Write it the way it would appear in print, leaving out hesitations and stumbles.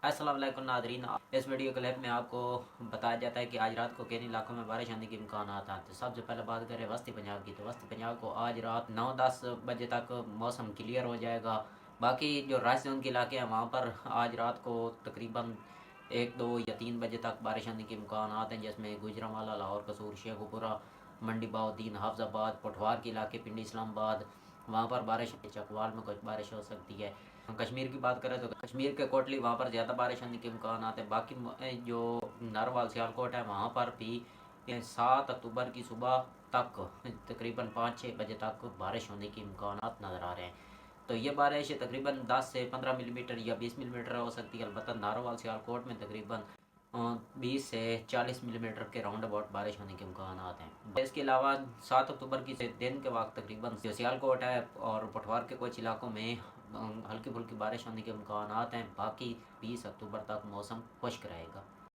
السلام علیکم ناظرین، اس ویڈیو کلپ میں آپ کو بتایا جاتا ہے کہ آج رات کو کن علاقوں میں بارش آنے کے امکانات ہیں۔ تو سب سے پہلے بات کریں وسطی پنجاب کی، تو وسطی پنجاب کو آج رات 9-10 بجے تک موسم کلیئر ہو جائے گا۔ باقی جو رائے زون کے علاقے ہیں وہاں پر آج رات کو تقریباً 1-2 یا 3 بجے تک بارش آنے کے امکانات ہیں، جس میں گوجرانوالہ، لاہور، قصور، شیخوپورہ، منڈی بہاؤالدین، حافظ آباد، پٹھوار کے علاقے، پنڈی، اسلام آباد، وہاں پر بارش، چکوال میں کچھ بارش ہو سکتی ہے۔ کشمیر کی بات کریں تو کشمیر کے کوٹلی وہاں پر زیادہ بارش ہونے کے امکانات ہیں۔ باقی جو نارول سیالکوٹ ہے وہاں پر بھی 7 اکتوبر کی صبح تک تقریباً 5-6 بجے تک بارش ہونے کے امکانات نظر آ رہے ہیں۔ تو یہ بارش تقریباً 10 سے 15 ملی میٹر یا 20 ملی میٹر ہو سکتی ہے۔ البتہ نارول سیالکوٹ میں تقریباً 20 سے 40 ملی میٹر کے راؤنڈ اباؤٹ بارش ہونے کے امکانات ہیں۔ اس کے علاوہ 7 اکتوبر کی دن کے وقت تقریباً جو سیالکوٹ ہے اور پٹھوار کے کچھ علاقوں میں ہلکی پھلکی بارش ہونے کے امکانات ہیں۔ باقی 20 اکتوبر تک موسم خشک رہے گا۔